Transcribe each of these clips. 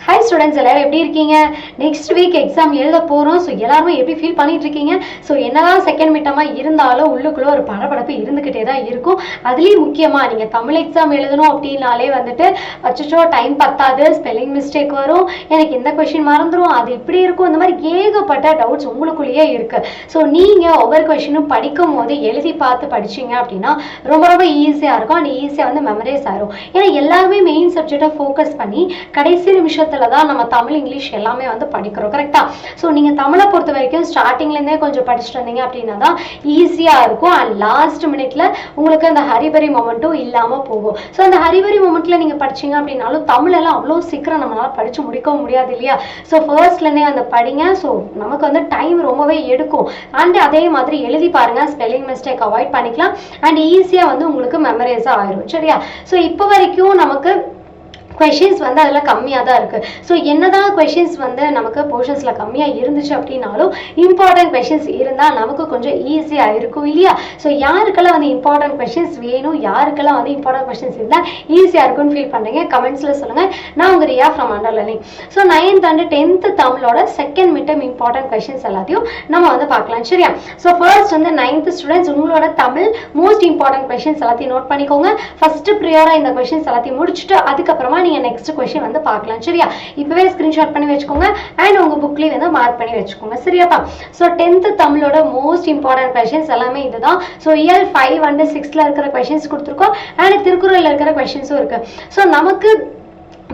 Hi students, எல்லாரும் எப்படி இருக்கீங்க? நெக்ஸ்ட் வீக் எக்ஸாம் எழுத போகிறோம். ஸோ எல்லாருமே எப்படி ஃபீல் பண்ணிட்டு இருக்கீங்க? ஸோ என்னதான் செகண்ட் மிட்டமாக இருந்தாலும் உள்ளுக்குள்ளே ஒரு படபடப்பு இருந்துக்கிட்டே தான் இருக்கும். அதுலேயும் முக்கியமாக நீங்கள் தமிழ் எக்ஸாம் எழுதணும் அப்படின்னாலே வந்துட்டு அச்சோ டைம் பத்தாது, ஸ்பெல்லிங் மிஸ்டேக் வரும், எனக்கு இந்த கொஷின் மறந்துடும், அது இப்படி இருக்கும், இந்த மாதிரி ஏகப்பட்ட டவுட்ஸ் உங்களுக்குள்ளேயே இருக்குது. ஸோ நீங்கள் ஒவ்வொரு கொஷினும் படிக்கும் போது எழுதி பார்த்து படிச்சிங்க அப்படின்னா ரொம்ப ரொம்ப ஈஸியாக இருக்கும். அண்ட் ஈஸியாக வந்து மெமரைஸ் ஆகிரும். ஏன்னா எல்லாருமே மெயின் சப்ஜெக்டை ஃபோக்கஸ் பண்ணி கடைசி நிமிஷத்தில் தான் நம்ம தமிழ் இங்கிலீஷ் எல்லாமே வந்து படிக்கிறோம். கரெக்டா? ஸோ நீங்க தமிழை பொறுத்த வரைக்கும் ஸ்டார்டிங்லேருந்தே கொஞ்சம் படிச்சுட்டு வந்தீங்க அப்படின்னா தான் ஈஸியா இருக்கும். அண்ட் லாஸ்ட் மினிட்ல உங்களுக்கு அந்த ஹரிபரி மொமெண்ட்டும் இல்லாம போகும். ஸோ அந்த ஹரிபரி மொமெண்ட்ல நீங்க படிச்சீங்க அப்படின்னாலும் தமிழ் எல்லாம் அவ்வளோ சீக்கிரம் நம்மளால படிச்சு முடிக்கவும் முடியாது இல்லையா? ஸோ ஃபர்ஸ்ட்லேருந்தே அந்த படிங்க. ஸோ நமக்கு வந்து டைம் ரொம்பவே எடுக்கும். அண்ட் அதே மாதிரி எழுதி பாருங்க, ஸ்பெல்லிங் மிஸ்டேக் அவாய்ட் பண்ணிக்கலாம். அண்ட் ஈஸியா வந்து உங்களுக்கு மெமரைஸா ஆயிரும். சரியா? ஸோ இப்போ வரைக்கும் நமக்கு கொஷின்ஸ் வந்து அதில் கம்மியாக தான் இருக்குது. ஸோ என்னதான் கொஷின்ஸ் வந்து நமக்கு போர்ஷன்ஸில் கம்மியாக இருந்துச்சு அப்படின்னாலும் இம்பார்ட்டன்ட் கொஷின்ஸ் இருந்தால் நமக்கு கொஞ்சம் ஈஸியாக இருக்கும் இல்லையா? ஸோ யாருக்கெல்லாம் வந்து இம்பார்ட்டன்ட் கொஷின்ஸ் வேணும், யாருக்கெல்லாம் வந்து இம்பார்ட்டன்ட் கொஷின்ஸ் இருந்தால் ஈஸியாக இருக்கும்னு ஃபீல் பண்ணுறீங்க கமெண்ட்ஸில் சொல்லுங்கள். நான் உங்கள் Riya from under learning. So 9th and 10th தமிழோட செகண்ட் மிட்டம் இம்பார்ட்டன்ட் கொஷின்ஸ் எல்லாத்தையும் நம்ம வந்து பார்க்கலாம். சரியா? ஸோ ஃபர்ஸ்ட் வந்து 9th ஸ்டூடெண்ட்ஸ் உங்களோட தமிழ் மோஸ்ட் இம்பார்ட்டன்ட் கொஷின்ஸ் எல்லாத்தையும் நோட் பண்ணிக்கோங்க. ஃபர்ஸ்ட் ப்ரியோராக இந்த கொஷின்ஸ் எல்லாத்தையும் முடிச்சுட்டு அதுக்கப்புறமா நீங்க நெக்ஸ்ட் क्वेश्चन வந்து பார்க்கலாம். சரியா? இப்பவே ஸ்கிரீன்ஷாட் பண்ணி வெச்சுக்கோங்க அண்ட் உங்க புக்லயே வந்து மார்க் பண்ணி வெச்சுக்கோங்க. சரியாப்பா? சோ 10th தமிழோட மோஸ்ட் இம்பார்ட்டன்ட் क्वेश्चंस எல்லாமே இதுதான். சோ இயல் 5 and 6ல இருக்கிற क्वेश्चंस கொடுத்திருக்கோம் அண்ட் திருக்குறள்ல இருக்கிற क्वेश्चंसும் இருக்கு. சோ நமக்கு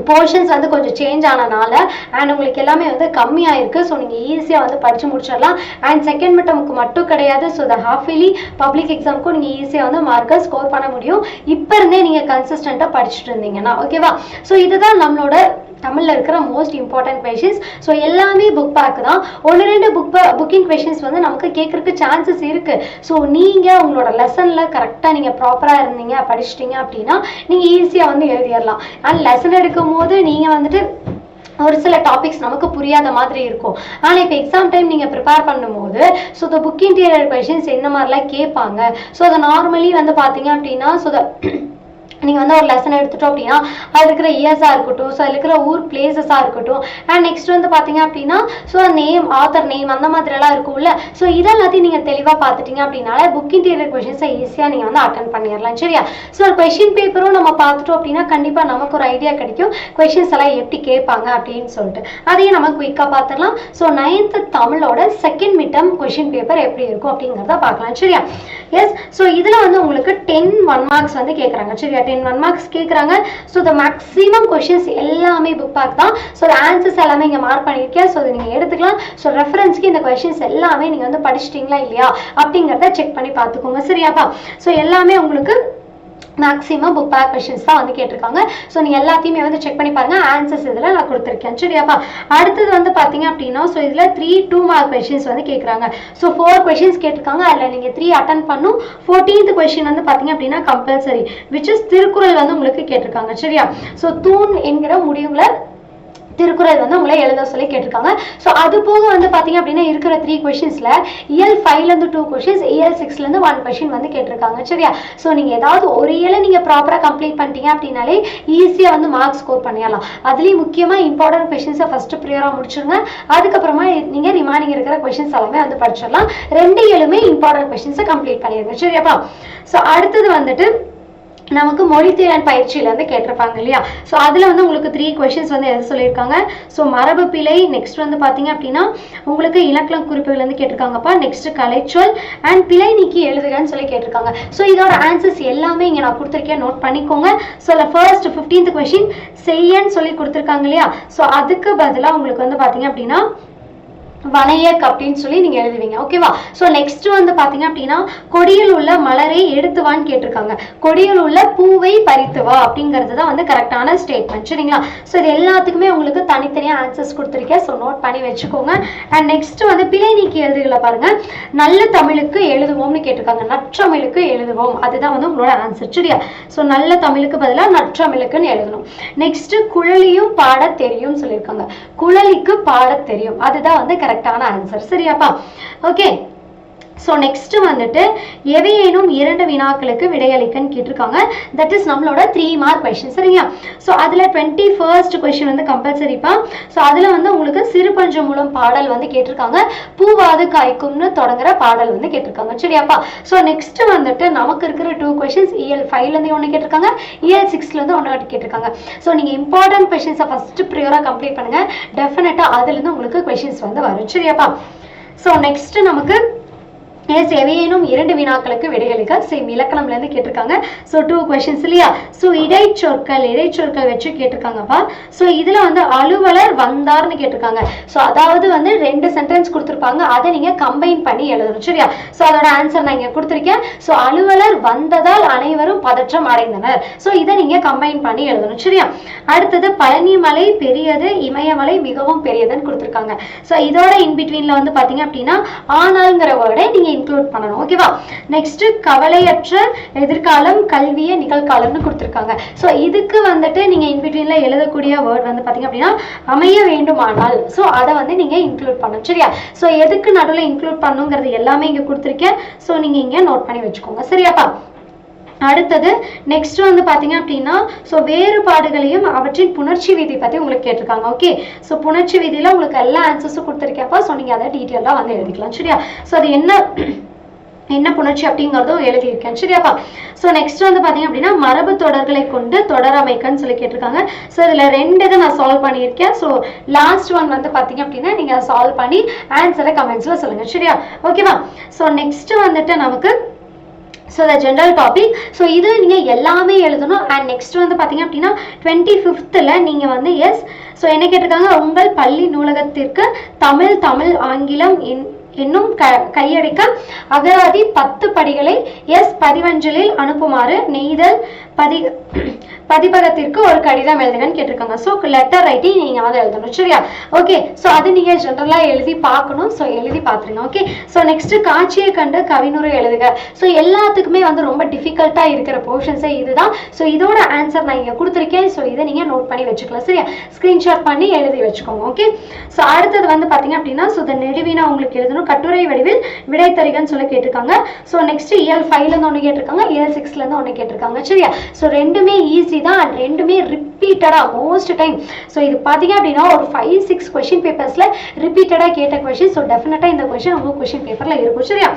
போர்ஷன்ஸ் வந்து கொஞ்சம் சேஞ்ச் ஆனனால அண்ட் உங்களுக்கு எல்லாமே வந்து கம்மியாக இருக்குது. ஸோ நீங்கள் ஈஸியாக வந்து படித்து முடிச்சிடலாம். அண்ட் செகண்ட் மிட்டமுக்கு மட்டும் கிடையாது, so the half yearly public எக்ஸாமுக்கும் நீங்கள் ஈஸியாக வந்து மார்க்கை ஸ்கோர் பண்ண முடியும். இப்போ இருந்தே நீங்கள் கன்சிஸ்டண்ட்டாக படிச்சுட்டு இருந்தீங்கன்னா. ஓகேவா? ஸோ இதுதான் நம்மளோட தமிழில் இருக்கிற மோஸ்ட் இம்பார்ட்டன்ட் கொஷின்ஸ். ஸோ எல்லாமே புக் பேக் தான். ஒன்று ரெண்டு புக்கிங் கொஷின்ஸ் வந்து நமக்கு கேட்கறதுக்கு சான்சஸ் இருக்குது. ஸோ நீங்கள் உங்களோட லெசனில் கரெக்டாக நீங்கள் ப்ராப்பராக இருந்தீங்க படிச்சிட்டிங்க அப்படின்னா நீங்கள் ஈஸியாக வந்து எழுதிடலாம். அண்ட் லெசன் எடுக்கும் போது நீங்கள் வந்துட்டு ஒரு சில டாபிக்ஸ் நமக்கு புரியாத மாதிரி இருக்கும். ஆனால் இப்போ எக்ஸாம் டைம் நீங்கள் ப்ரிப்பேர் பண்ணும்போது so the book interior questions என்ன மாதிரிலாம் கேட்பாங்க. ஸோ அதை நார்மலி வந்து பார்த்தீங்க அப்படின்னா ஸோ நீங்கள் வந்து ஒரு லெசன் எடுத்துட்டோம் அப்படின்னா அது இருக்கிற இயர்ஸாக இருக்கட்டும், ஸோ அதில் இருக்கிற ஊர் பிளேசஸாக இருக்கட்டும், அண்ட் நெக்ஸ்ட் வந்து பார்த்தீங்க அப்படின்னா ஸோ நேம், ஆத்தர் நேம் அந்த மாதிரிலாம் இருக்கும்ல. ஸோ இதெல்லாத்தையும் நீங்கள் தெளிவாக பார்த்துட்டீங்க அப்படின்னால புக் இன்டீரியர் கொஷின்ஸை ஈஸியாக நீங்கள் வந்து அட்டன் பண்ணிடலாம். சரியா? ஸோ ஒரு கொஷின் பேப்பரும் நம்ம பார்த்துட்டோம் அப்படின்னா கண்டிப்பாக நமக்கு ஒரு ஐடியா கிடைக்கும் கொஷின்ஸ் எல்லாம் எப்படி கேட்பாங்க அப்படின்னு சொல்லிட்டு. அதையும் நம்ம குயிக்காக பார்த்துடலாம். ஸோ 9th தமிழோட செகண்ட் மிட்டம் கொஷின் பேப்பர் எப்படி இருக்கும் அப்படிங்கிறத பார்க்கலாம். சரியா? எஸ். ஸோ இதில் வந்து உங்களுக்கு 10 1 மார்க்ஸ் வந்து கேட்குறாங்க. சரியா? 10 1 மார்க்ஸ் கேட்குறாங்க. ஸோ த மேக்ஸிமம் கொஷின்ஸ் எல்லாமே புக் பேக் தான். ஸோ ஆன்சர்ஸ் எல்லாமே இங்கே மார்க் பண்ணியிருக்கேன். ஸோ நீங்கள் எடுத்துக்கலாம். ஸோ ரெஃபரன்ஸ்க்கு இந்த கொஷின்ஸ் எல்லாமே நீங்கள் வந்து படிச்சிட்டிங்களா இல்லையா அப்படிங்கிறத செக் பண்ணி பார்த்துக்கோங்க. சரியாப்பா? ஸோ எல்லாமே உங்களுக்கு மேக்ஸிமம் புக் பேக் கொஷின்ஸ் தான் வந்து கேட்டிருக்காங்க. ஸோ நீங்கள் எல்லாத்தையுமே வந்து செக் பண்ணி பாருங்க. ஆன்சர்ஸ் இதில் நான் கொடுத்துருக்கேன். சரியாப்பா? அடுத்தது வந்து பார்த்தீங்க அப்படின்னா ஸோ இதில் 3 2 மார்க் கொஷின்ஸ் வந்து கேட்குறாங்க. ஸோ 4 கொஷின்ஸ் கேட்டிருக்காங்க. அதில் நீங்கள் 3 அட்டன் பண்ணும். 14th கொஷின் வந்து பார்த்தீங்க அப்படின்னா கம்பல்சரி விச் இஸ் திருக்குறள் வந்து உங்களுக்கு கேட்டிருக்காங்க. சரியா? ஸோ தூண் என்கிற முடிவுல திருக்குறள் வந்து உங்களை எழுத சொல்லி கேட்டிருக்காங்க. ஸோ அது போக வந்து பார்த்தீங்க அப்படின்னா இருக்கிற 3 கொஷின்ஸில் இயல் 5லேருந்து 2 கொஷின்ஸ், இயல் 6லேருந்து 1 கொஷின் வந்து கேட்டிருக்காங்க. சரியா? ஸோ நீங்கள் ஏதாவது ஒரு இயலை நீங்கள் ப்ராப்பராக கம்ப்ளீட் பண்ணிட்டீங்க அப்படின்னாலே ஈஸியாக வந்து மார்க் ஸ்கோர் பண்ணிடலாம். அதுலேயும் முக்கியமாக இம்பார்ட்டன்ட் கொஷின்ஸை ஃபஸ்ட்டு ப்ரியோராக முடிச்சிருங்க. அதுக்கப்புறமா நீங்கள் ரிமைனிங் இருக்கிற கொஷின்ஸ் எல்லாமே வந்து படிச்சிடலாம். 2 இயலுமே இம்பார்ட்டன்ட் கொஷின்ஸை கம்ப்ளீட் பண்ணிடுங்க. சரியாப்பா? ஸோ அடுத்தது வந்துட்டு நமக்கு மொழித்திறன் பயிற்சியிலேருந்து கேட்டிருப்பாங்க இல்லையா? ஸோ அதில் வந்து உங்களுக்கு 3 கொஷின்ஸ் வந்து எது சொல்லியிருக்காங்க. ஸோ மரபு பிழை, நெக்ஸ்ட் வந்து பார்த்தீங்க அப்படின்னா உங்களுக்கு இலக்கண குறிப்புகள்லேருந்து கேட்டிருக்காங்கப்பா. நெக்ஸ்ட் கலைச்சொல் அண்ட் பிழை நீக்கி எழுதுகன்னு சொல்லி கேட்டிருக்காங்க. ஸோ இதோட ஆன்சர்ஸ் எல்லாமே இங்கே நான் கொடுத்துருக்கேன், நோட் பண்ணிக்கோங்க. ஸோ அதில் ஃபர்ஸ்ட் 15th கொஷின் செய்யன்னு சொல்லி கொடுத்துருக்காங்க இல்லையா? ஸோ அதுக்கு பதிலாக உங்களுக்கு வந்து பார்த்தீங்க அப்படின்னா வனையக் அப்படின்னு சொல்லி நீங்க எழுதுவீங்க. ஓகேவா? ஸோ நெக்ஸ்ட் வந்து பாத்தீங்க அப்படின்னா கொடியில் உள்ள மலரை எடுத்துவான்னு கேட்டிருக்காங்க. கொடியில் உள்ள பூவை பறித்து வா அப்படிங்கிறது தான் வந்து கரெக்டான ஸ்டேட்மெண்ட். சரிங்களா? ஸோ இது எல்லாத்துக்குமே உங்களுக்கு தனித்தனியாக ஆன்சர்ஸ் கொடுத்துருக்கேன். ஸோ நோட் பண்ணி வச்சுக்கோங்க. அண்ட் நெக்ஸ்ட் வந்து பிழை நீக்கி எழுதுகளை பாருங்க. நல்ல தமிழுக்கு எழுதுவோம்னு கேட்டிருக்காங்க. நற்றமிழுக்கு எழுதுவோம், அதுதான் வந்து உங்களோட ஆன்சர். சரியா? ஸோ நல்ல தமிழுக்கு பதிலாக நற்றமிழுக்குன்னு எழுதணும். நெக்ஸ்ட் குழலியும் பாட தெரியும் சொல்லியிருக்காங்க. குழலிக்கு பாட தெரியும், அதுதான் வந்து கரெக்டான ஆன்சர். சரியாப்பா? ஓகே. ஸோ நெக்ஸ்ட் வந்துட்டு எவையேனும் 2 வினாக்களுக்கு விடையளிக்கன்னு கேட்டிருக்காங்க. தட் இஸ் நம்மளோட 3 மார்க் கொஸ்டின் சரிங்களா. ஸோ அதில் 21st கொஸ்டின் வந்து கம்பல்சரிப்பா. ஸோ அதில் வந்து உங்களுக்கு சிறு பஞ்சம் மூலம் பாடல் வந்து கேட்டிருக்காங்க. பூவாது காய்க்கும்னு தொடங்குற பாடல் வந்து கேட்டிருக்காங்க சரியாப்பா. ஸோ நெக்ஸ்ட் வந்துட்டு நமக்கு இருக்கிற 2 கொஸ்டின்ஸ் EL 5லேருந்து ஒன்று கேட்டிருக்காங்க, EL 6லேருந்து ஒன்று கேட்டிருக்காங்க. ஸோ நீங்கள் இம்பார்ட்டன்ட் கொஸ்டின்ஸை ஃபர்ஸ்ட் ப்ரியோராக கம்ப்ளீட் பண்ணுங்க. டெஃபினட்டாக அதுலேருந்து உங்களுக்கு கொஸ்டின்ஸ் வந்து வரும் சரியாப்பா. ஸோ நெக்ஸ்ட் நமக்கு எவையேனும் 2 வினாக்களுக்கு விடையளிக்க சேம் இலக்கணம்லேருந்து கேட்டிருக்காங்க. ஸோ 2 கொஸ்டின்ஸ் இல்லையா. ஸோ இடைச்சொற்கள் வச்சு கேட்டிருக்காங்கப்பா. ஸோ இதில் வந்து அலுவலர் வந்தார்னு கேட்டிருக்காங்க. ஸோ அதாவது வந்து 2 சென்டென்ஸ் கொடுத்துருப்பாங்க, அதை நீங்கள் கம்பைன் பண்ணி எழுதணும் சரியா. ஸோ அதோட ஆன்சர் நான் இங்கே கொடுத்துருக்கேன். ஸோ அலுவலர் வந்ததால் அனைவரும் பதற்றம் அடைந்தனர். ஸோ இதை நீங்கள் கம்பைன் பண்ணி எழுதணும் சரியா. அடுத்தது பழனிமலை பெரியது, இமயமலை மிகவும் பெரியதுன்னு கொடுத்துருக்காங்க. ஸோ இதோட இன்பிட்வீனில் வந்து பார்த்தீங்க அப்படின்னா ஆனால்ங்கிற வேர்டை நீங்கள் இன்க்ளூட் பண்ணணும் ஓகேவா. நெக்ஸ்ட் கவலையற்ற எதிர்காலம் கல்விய நிகழ்காலம்னு கொடுத்துருக்காங்க. ஸோ இதுக்கு வந்துட்டு நீங்க இன்பிட்வீன்ல எழுதக்கூடிய வேர்ட் வந்து பாத்தீங்க அப்படின்னா அமைய வேண்டுமானால், ஸோ அதை வந்து நீங்க இன்க்ளூட் பண்ணணும் சரியா. ஸோ எதுக்கு நடுவில் இன்க்ளூட் பண்ணுங்கிறது எல்லாமே இங்க கொடுத்துருக்கேன். ஸோ நீங்க இங்க நோட் பண்ணி வச்சுக்கோங்க சரியாப்பா. அடுத்தது நெக்ஸ்ட் வந்து பாத்தீங்க அப்படின்னா ஸோ வேறுபாடுகளையும் அவற்றின் புணர்ச்சி விதி பத்தி உங்களுக்கு கேட்டிருக்காங்க ஓகே. ஸோ புணர்ச்சி விதியில உங்களுக்கு எல்லா ஆன்சர்ஸும் கொடுத்துருக்கேப்பா. ஸோ நீங்க அதை டீட்டெயிலாக வந்து எழுதிக்கலாம் சரியா. ஸோ அது என்ன புணர்ச்சி அப்படிங்கிறதும் எழுதியிருக்கேன் சரியாப்பா. ஸோ நெக்ஸ்ட் வந்து பார்த்தீங்க அப்படின்னா மரபு தொடர்களை கொண்டு தொடரமைக்கன்னு சொல்லி கேட்டிருக்காங்க. ஸோ இதில் 2 இதை நான் சால்வ் பண்ணியிருக்கேன். ஸோ லாஸ்ட் ஒன் வந்து பார்த்தீங்க அப்படின்னா நீங்கள் சால்வ் பண்ணி ஆன்சரை கமெண்ட்ஸில் சொல்லுங்கள் சரியா ஓகேவா. ஸோ நெக்ஸ்ட் வந்துட்டு நமக்கு so the general topic. So இது நீங்கள் எல்லாமே எழுதணும். அண்ட் நெக்ஸ்ட் வந்து பார்த்தீங்க அப்படின்னா 25th நீங்கள் வந்து ஸோ என்ன கேட்டிருக்காங்க, உங்கள் பள்ளி நூலகத்திற்கு தமிழ் ஆங்கிலம் என்னும் கையடிக்க அகராதி 10 படிகளை பதிவஞ்சலில் அனுப்புமாறு நெய்தல் பதிப்பகத்திற்கு ஒரு கடிதம் எழுதுங்கன்னு கேட்டிருக்காங்க. ஸோ லெட்டர் ரைட்டிங் நீங்க வந்து எழுதணும் சரியா ஓகே. ஸோ அது நீங்க ஜென்ரலா எழுதி பார்க்கணும். ஸோ எழுதி பார்த்துருங்க ஓகே. ஸோ நெக்ஸ்ட் காட்சியை கண்டு கவினுரை எழுதுக. ஸோ எல்லாத்துக்குமே வந்து ரொம்ப டிஃபிகல்ட்டா இருக்கிற போர்ஷன்ஸே இதுதான். ஸோ இதோட ஆன்சர் நான் இங்க கொடுத்துருக்கேன். ஸோ இதை நீங்க நோட் பண்ணி வச்சுக்கலாம் சரியா. ஸ்கிரீன்ஷாட் பண்ணி எழுதி வச்சுக்கோங்க ஓகே. ஸோ அடுத்தது வந்து பாத்தீங்க அப்படின்னா ஸோ இந்த நெடுவினா உங்களுக்கு எழுதணும். கட்டுரை வடிவில் விடை தருகன்னு சொல்லி கேட்டிருக்காங்க. ஸோ நெக்ஸ்ட் EL 5லேருந்து ஒன்று கேட்டிருக்காங்க, EL 6லேருந்து ஒன்று கேட்டிருக்காங்க சரியா. ஸோ ரெண்டுமே ஈஸி தான், ரெண்டுமே ரிப்பீட்டடா மோஸ்ட் டைம். ஸோ இது பார்த்தீங்க அப்படின்னா ஒரு 5-6 கொஸ்டின் பேப்பர்ஸ்ல ரிப்பீட்டடா கேட்ட கொஸ்டின். ஸோ டெஃபினட்டா இந்த கொஸ்டின் உங்க கொஸ்டின் பேப்பர்ல இருக்கும் சரியா.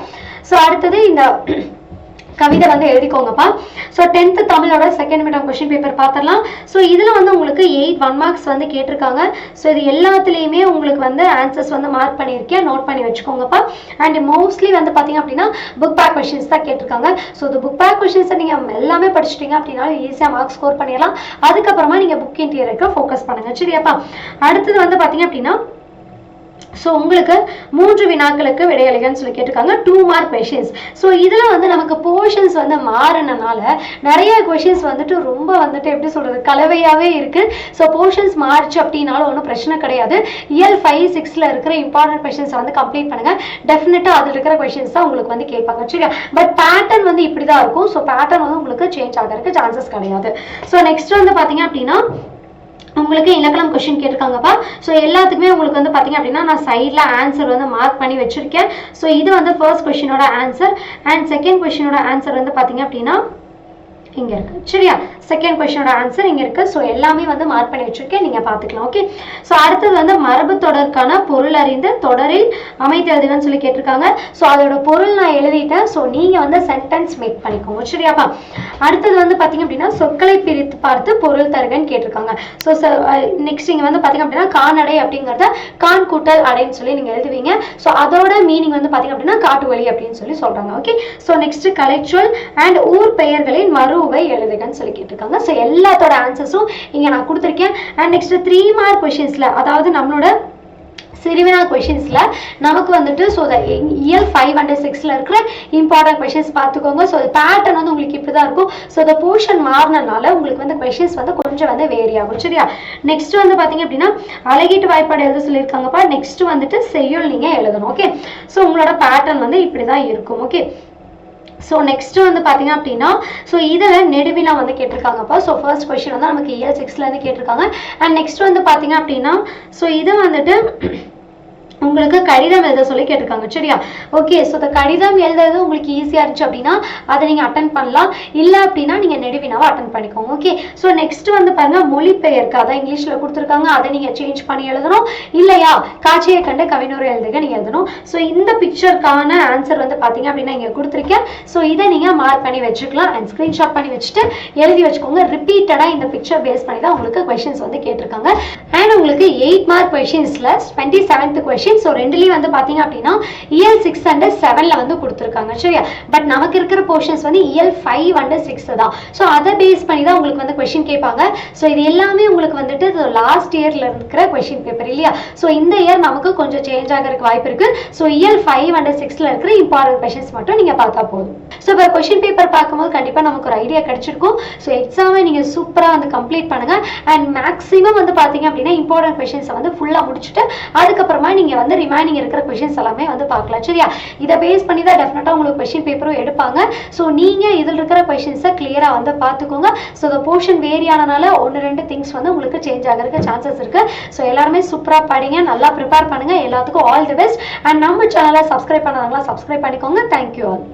ஸோ அடுத்தது இந்த கவிதை வந்து எழுதிக்கோங்கப்பா. ஸோ 10th தமிழோட செகண்ட் மிட் கொஸ்டின் பேப்பர் பார்த்துடலாம். ஸோ இதில் வந்து உங்களுக்கு 8 1 மார்க்ஸ் வந்து கேட்டிருக்காங்க. ஸோ இது எல்லாத்துலேயுமே உங்களுக்கு வந்து ஆன்சர்ஸ் வந்து மார்க் பண்ணியிருக்கேன், நோட் பண்ணி வச்சுக்கோங்கப்பா. அண்ட் மோஸ்ட்லி வந்து பார்த்தீங்க அப்படின்னா புக் பேக் கொஸ்டின்ஸ் தான் கேட்டிருக்காங்க. ஸோ இந்த புக் பேக் கொஸ்டின்ஸை நீங்கள் எல்லாமே படிச்சிட்டிங்க அப்படின்னா ஈஸியாக மார்க் ஸ்கோர் பண்ணிடலாம். அதுக்கப்புறமா நீங்கள் புக் இன்டீரியருக்கு ஃபோக்கஸ் பண்ணுங்க சரியாப்பா. அடுத்தது வந்து பார்த்தீங்க அப்படின்னா ஸோ உங்களுக்கு 3 வினாக்களுக்கு விடையளிக்கன்னு சொல்லி கேட்டிருக்காங்க. 2 மார்க் கொஷின்ஸ். ஸோ இதில் வந்து நமக்கு போர்ஷன்ஸ் வந்து மாறினால நிறைய கொஷின்ஸ் வந்துட்டு ரொம்ப வந்துட்டு எப்படி சொல்றது கலவையாகவே இருக்கு. ஸோ போர்ஷன்ஸ் மாறிச்சு அப்படின்னாலும் ஒன்றும் பிரச்சனை கிடையாது. EL 5, 6ல் இருக்கிற இம்பார்ட்டன்ட் கொஷின்ஸ் வந்து கம்ப்ளீட் பண்ணுங்க. டெஃபினட்டாக அதில் இருக்கிற கொஷின்ஸ் தான் உங்களுக்கு வந்து கேட்பாங்க சரியா. பட் பேட்டர்ன் வந்து இப்படி தான் இருக்கும். ஸோ பேட்டர்ன் வந்து உங்களுக்கு சேஞ்ச் ஆகிறதுக்கு சான்சஸ் கிடையாது. ஸோ நெக்ஸ்ட் வந்து பார்த்தீங்க அப்படின்னா உங்களுக்கு இலக்கணம் கொஸ்டின் கேட்டிருக்காங்கப்பா. ஸோ எல்லாத்துக்குமே உங்களுக்கு வந்து பார்த்தீங்க அப்படின்னா நான் சைடில் ஆன்சர் வந்து மார்க் பண்ணி வச்சிருக்கேன். ஸோ இது வந்து ஃபர்ஸ்ட் கொஸ்டினோட ஆன்சர் அண்ட் செகண்ட் கொஸ்டினோட ஆன்சர் வந்து பார்த்தீங்க அப்படின்னா இங்க இருக்கு சரியா. செகண்ட் கொஸ்டினோட ஆன்சர் இங்க இருக்கு. ஸோ எல்லாமே வந்து மார்க் பண்ணி வச்சிருக்கேன், நீங்க பாத்துக்கலாம் ஓகே. ஸோ அடுத்தது வந்து மரபு தொடர்க்கான பொருள் அறிந்து தொடரில் அமைத்து எழுதுங்கன்னு சொல்லி கேட்டிருக்காங்க. ஸோ அதோட பொருள் நான் எழுதிட்டேன். ஸோ நீங்க வந்து சென்டென்ஸ் மேக் பண்ணிக்கோங்க சரியாப்பா. அடுத்தது வந்து பாத்தீங்க அப்படின்னா சொற்களை பிரித்து பார்த்து பொருள் தருகன்னு கேட்டிருக்காங்க. ஸோ நெக்ஸ்ட் இங்க வந்து பாத்தீங்க அப்படின்னா கால்நடை அப்படிங்கறத கான் கூட்டல் அடைன்னு சொல்லி நீங்க எழுதுவீங்க. ஸோ அதோட மீனிங் வந்து பாத்தீங்க அப்படின்னா காட்டு வழி அப்படின்னு சொல்லி சொல்றாங்க ஓகே. ஸோ நெக்ஸ்ட் கலைச்சொல் அண்ட் ஊர் பெயர்களின் மறுவை எழுதுகன்னு சொல்லி கேட்டிருக்காங்க. ஸோ எல்லாத்தோட ஆன்சர்ஸும் இங்க நான் கொடுத்துருக்கேன். அண்ட் நெக்ஸ்ட் 3 மார்க் கொஸ்டின்ஸ்ல அதாவது நம்மளோட சிறுவினா கொஸ்டின்ஸ்ல நமக்கு வந்துட்டு ஸோ EL 5 and 6ல இருக்கிற இம்பார்ட்டன்ட் கொஸ்டின்ஸ் பார்த்துக்கோங்க. ஸோ பேட்டர்ன் வந்து உங்களுக்கு இப்படி தான் இருக்கும். ஸோ இந்த போர்ஷன் மாறினால உங்களுக்கு வந்து கொஸ்டின்ஸ் வந்து கொஞ்சம் வந்து வேரி ஆகும் சரியா. நெக்ஸ்ட் வந்து பாத்தீங்க அப்படின்னா அழகீட்டு வாய்ப்பாடு எழுத சொல்லியிருக்காங்கப்பா. நெக்ஸ்ட் வந்துட்டு செய்யுள் நீங்க எழுதணும் ஓகே. ஸோ உங்களோட பேட்டர்ன் வந்து இப்படிதான் இருக்கும் ஓகே. ஸோ நெக்ஸ்ட் வந்து பார்த்தீங்க அப்படின்னா ஸோ இதில் நெடுவினா வந்து கேட்டிருக்காங்கப்பா. ஸோ ஃபர்ஸ்ட் கொஸ்டின் வந்து நமக்கு EL 6லேருந்து கேட்டிருக்காங்க. அண்ட் நெக்ஸ்ட் வந்து பார்த்தீங்க அப்படின்னா ஸோ இது வந்துட்டு உங்களுக்கு கடிதம் எழுத சொல்லி கேட்டிருக்காங்க. சரியா? ஓகே. ஸோ இந்த கடிதம் எழுதுறது உங்களுக்கு ஈஸியாக இருந்துச்சு அப்படின்னா அதை நீங்கள் அட்டன் பண்ணலாம். இல்லை அப்படின்னா நீங்கள் நெடுவினாவை அட்டன் பண்ணிக்கோங்க. ஓகே. ஸோ நெக்ஸ்ட் வந்து பாருங்க, மொழிபெயர்க்கு அதான் இங்கிலீஷில் கொடுத்துருக்காங்க, அதை நீங்கள் சேஞ்ச் பண்ணி எழுதணும். இல்லையா, காட்சியை கண்டு கவினூரை எழுதுக நீங்கள் எழுதணும். ஸோ இந்த பிக்சருக்கான ஆன்சர் வந்து பார்த்தீங்க அப்படின்னா இங்கே கொடுத்துருக்கேன். ஸோ இதை நீங்கள் மார்க் பண்ணி வச்சுக்கலாம் அண்ட் ஸ்க்ரீன்ஷாட் பண்ணி வச்சுட்டு எழுதி வச்சுக்கோங்க. ரிப்பீட்டடாக இந்த பிக்சர் பேஸ் பண்ணி தான் உங்களுக்கு கொஸ்டின்ஸ் வந்து கேட்டிருக்காங்க. அண்ட் உங்களுக்கு 8 மார்க் கொஸ்டின்ஸில் 27th கொஸ்டின். ஸோ ரெண்டுலேயும் வந்து பார்த்தீங்க அப்படின்னா இயல் 6 and 7ல வந்து கொடுத்துருக்காங்க. சரியா? பட் நமக்கு இருக்கிற போர்ஷன்ஸ் வந்து இயல் 5 and 6 தான். ஸோ அதை பேஸ் பண்ணி தான் உங்களுக்கு வந்து கொஸ்டின் கேட்பாங்க. ஸோ இது எல்லாமே உங்களுக்கு வந்துட்டு லாஸ்ட் இயர்ல இருக்கிற கொஸ்டின் பேப்பர் இல்லையா? ஸோ இந்த இயர் நமக்கு கொஞ்சம் சேஞ்ச் ஆகிறதுக்கு வாய்ப்பு இருக்கு. ஸோ இயல் 5 and 6ல இருக்கிற இம்பார்ட்டன்ட் கொஸ்டின்ஸ் மட்டும் நீங்க பார்த்தா போதும். ஸோ இப்போ கொஸ்டின் பேப்பர் பார்க்கும்போது கண்டிப்பா நமக்கு ஒரு ஐடியா கிடைச்சிருக்கும். ஸோ எக்ஸாமை நீங்க சூப்பரா வந்து கம்ப்ளீட் பண்ணுங்க. அண்ட் மேக்ஸிமம் வந்து பாத்தீங்க அப்படின்னா இம்பார்ட்டன்ட் கொஸ்டின்ஸை வந்து ஃபுல்லா முடிச்சுட்டு அதுக்கப்புறமா நீங்க வந்து ரிமைனிங் இருக்கிற கொஸ்டின்ஸ் எல்லாமே வந்து பார்க்கலாம். சரியா? இதை பேஸ் பண்ணி தான் டெஃபினட்டா உங்களுக்கு கொஸ்டின் பேப்பரும் எடுப்பாங்க. ஸோ நீங்க இதில் இருக்கிற கொஸ்டின்ஸை கிளியரா வந்து பார்த்துக்கோங்க. ஸோ இந்த போர்ஷன் வேரி ஆனனால 1-2 திங்ஸ் வந்து உங்களுக்கு சேஞ்ச் ஆகிறதுக்கு சான்சஸ் இருக்கு. ஸோ எல்லாருமே சூப்பரா படிங்க, நல்லா ப்ரிப்பேர் பண்ணுங்க. எல்லாத்துக்கும் ஆல் தி பெஸ்ட். அண்ட் நம்ம சேனலை சப்ஸ்கிரைப் பண்ணாங்களா சப்ஸ்கிரைப் பண்ணிக்கோங்க. Thank you all.